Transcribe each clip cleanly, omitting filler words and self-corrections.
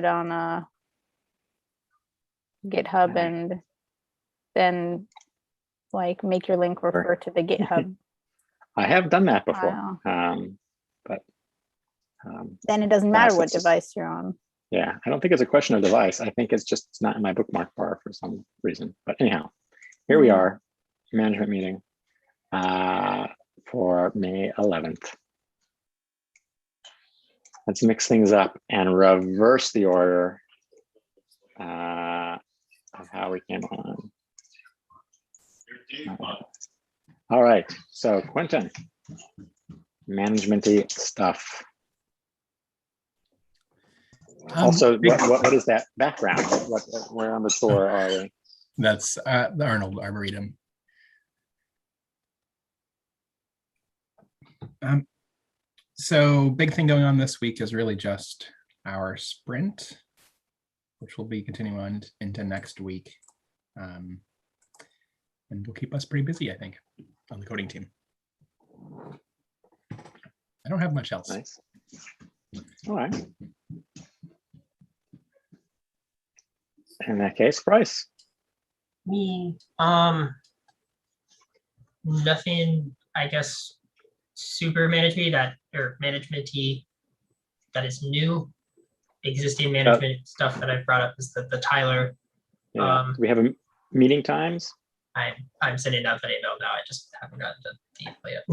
it on a GitHub Okay. and then like make your link refer to the GitHub I have done that before. file. But Then it doesn't matter perhaps what it's just- device you're on. yeah, I don't think it's a question of device. I think it's not in my bookmark bar for some reason. But anyhow, here we are, management meeting for May 11th. Let's mix things up and reverse the order of how we came on. All right, so Quentin, management-y stuff. Also, what is that background? Where on the tour are we? That's the Arnold Arboretum. So big thing going on this week is really just our sprint, which will be continuing on into next week. And will keep us pretty busy, I think, on the coding team. I don't have much else. Nice. All right. In that case, Bryce. Me, nothing, I guess, super managementy that is new. Existing management stuff that I brought up is the Tyler. Yeah. Do we have a meeting times? I'm sending out that email now. I just haven't gotten to the email yet.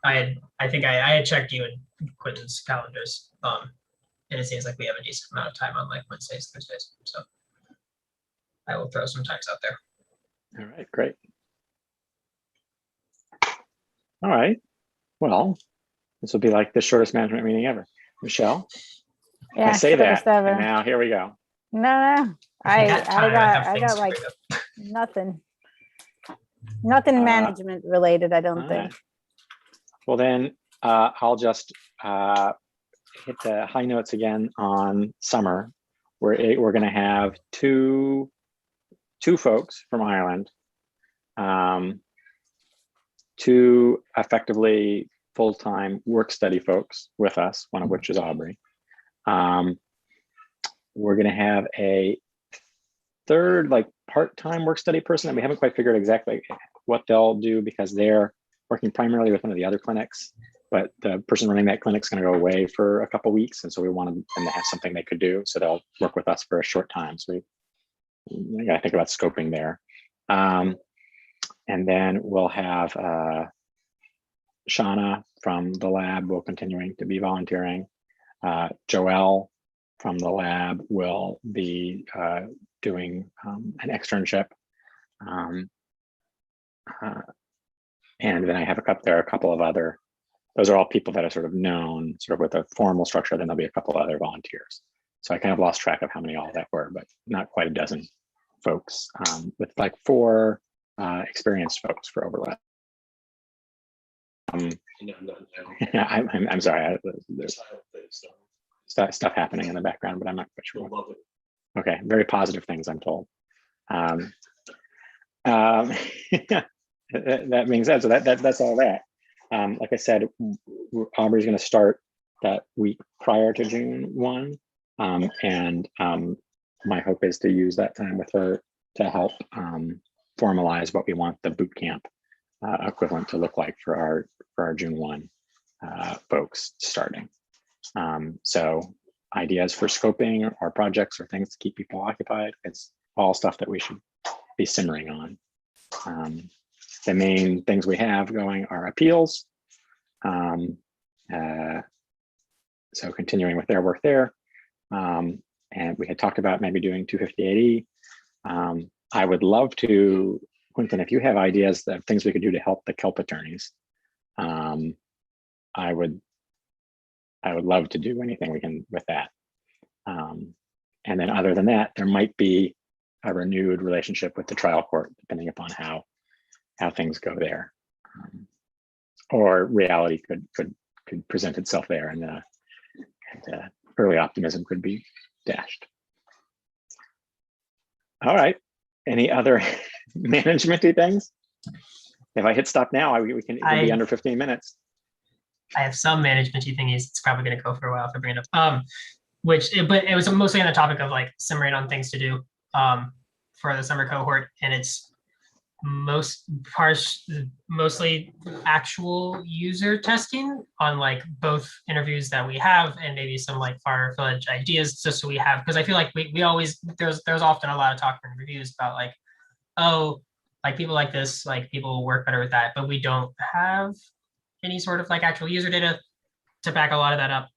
I think I had checked you and Quentin's calendars. And it seems like we have a decent amount of time on like Wednesdays, Thursdays. So I will throw some times out there. All right, great. All right. Well, this will be like the shortest management meeting ever. Michelle, Yeah, I say that, shortest ever. and now here we go. No, I got like nothing management related, I don't think. Right. Well, then I'll just hit the high notes again on summer. We're going to have two folks from Ireland, two effectively full-time work study folks with us, one of which is Aubrey. We're going to have a third like part-time work study person that we haven't quite figured exactly what they'll do because they're working primarily with one of the other clinics, but the person running that clinic is going to go away for a couple of weeks. And so we wanted them to have something they could do. So they'll work with us for a short time. So we got to think about scoping there. And then we'll have Shauna from the lab will continuing to be volunteering. Joelle from the lab will be doing an externship. And then I have there are a couple of other, those are all people that are sort of known, sort of with a formal structure. Then there'll be a couple of other volunteers. So I kind of lost track of how many all that were, but not quite a dozen folks with like 4 experienced folks for overlap. I'm sorry, there's stuff happening in the background, but I'm not quite sure. Okay, very positive things, I'm told. That being said, so that's all that. Like I said, Aubrey's going to start that week prior to June 1, and my hope is to use that time with her to help formalize what we want the boot camp equivalent to look like for our June 1 folks starting. So ideas for scoping or projects or things to keep people occupied, it's all stuff that we should be simmering on. The main things we have going are appeals. So continuing with their work there. And we had talked about maybe doing 250-80. I would love to, Quentin, if you have ideas of things we could do to help the kelp attorneys, I would love to do anything we can with that. And then other than that, there might be a renewed relationship with the trial court, depending upon how things go there. Or reality could present itself there, and early optimism could be dashed. All right. Any other management-y things? If I hit stop now, we can be under 15 minutes. I have some management-y thingies. It's probably going to go for a while if I bring it up. but it was mostly on the topic of like summary on things to do for the summer cohort, and it's mostly actual user testing on like both interviews that we have, and maybe some like far-fetched ideas just so we have, because I feel like we always there's often a lot of talk in reviews about like, oh, like people like this, like people work better with that, but we don't have any sort of like actual user data to back a lot of that up.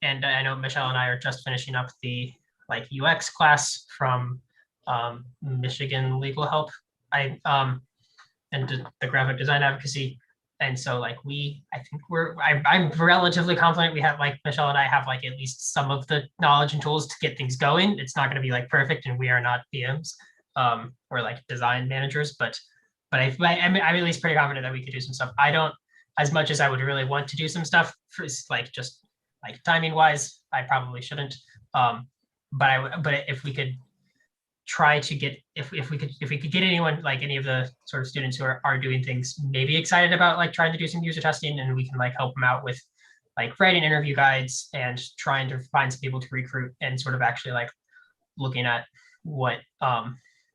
And I know Michelle and I are just finishing up the like UX class from Michigan Legal Help. And the graphic design advocacy. And so like I'm relatively confident we have, like Michelle and I have like at least some of the knowledge and tools to get things going. It's not going to be like perfect, and we are not PMs or like design managers, but I'm at least pretty confident that we could do some stuff. I don't, as much as I would really want to do some stuff for like just like timing wise, I probably shouldn't. But if we could try to get, if we could get anyone, like any of the sort of students who are doing things maybe excited about like trying to do some user testing, and we can like help them out with like writing interview guides and trying to find some people to recruit, and sort of actually like looking at what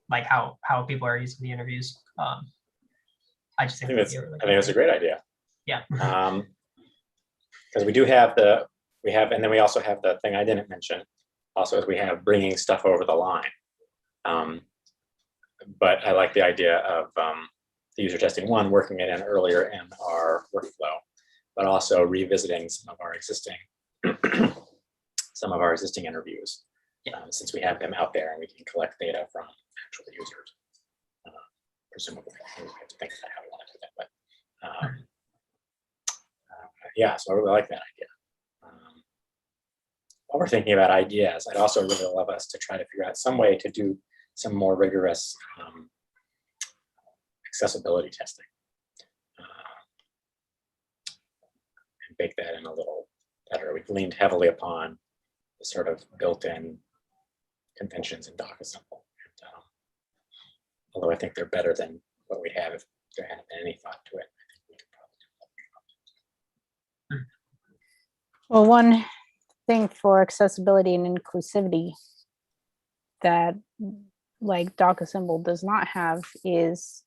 like how people are using the interviews. I just think I think that's a great idea. Yeah. Because we have, and then we also have the thing I didn't mention also, is we have bringing stuff over the line. But I like the idea of the user testing one, working it in earlier in our workflow, but also revisiting some of our existing interviews, since we have them out there and we can collect data from actual users. Presumably, we have to think about how we want to do that, but yeah, so I really like that idea. While we're thinking about ideas, I'd also really love us to try to figure out some way to do some more rigorous accessibility testing and bake that in a little better. We've leaned heavily upon the sort of built-in conventions in DocAssemble. Although I think they're better than what we'd have if there hadn't been any thought to it. I think we could probably do that. Well, one thing for accessibility and inclusivity that like DocAssemble does not have is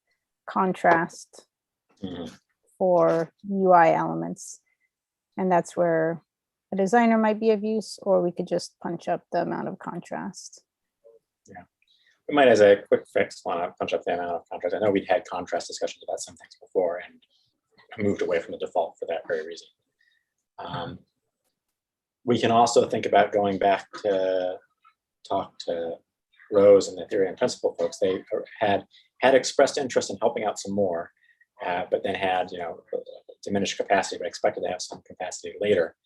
contrast for UI elements. And that's where a designer might be of use, or we could just punch up the amount of contrast. Yeah, we might, as a quick fix, want to punch up the amount of contrast. I know we'd had contrast discussions about some things before and moved away from the default for that very reason. We can also think about going back to talk to Rose and the theory and principle folks. They had expressed interest in helping out some more, but then had, diminished capacity, but expected to have some capacity later.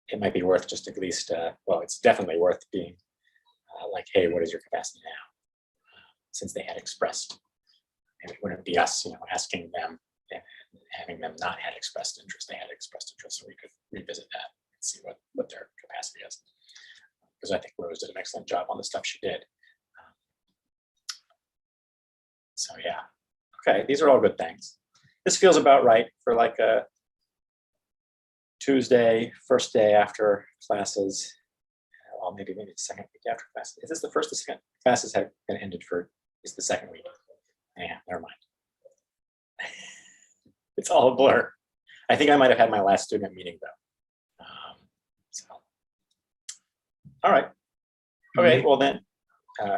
It might be worth just at least, well, it's definitely worth being like, hey, what is your capacity now? Since they had expressed, and it wouldn't be us, asking them and having them not had expressed interest. They had expressed interest, so we could revisit that and see what their capacity is. Because I think Rose did an excellent job on the stuff she did. So yeah, okay, these are all good things. This feels about right for like a Tuesday, first day after classes. Well, maybe the second week after classes. Is this the first or second? Classes have been ended for, is the second week. Yeah, never mind. It's all a blur. I think I might have had my last student meeting though. All right. Okay, well then,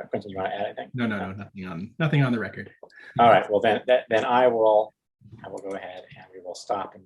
Quentin, you want to add anything? No, nothing on the record. All right, well then I will go ahead and we will stop and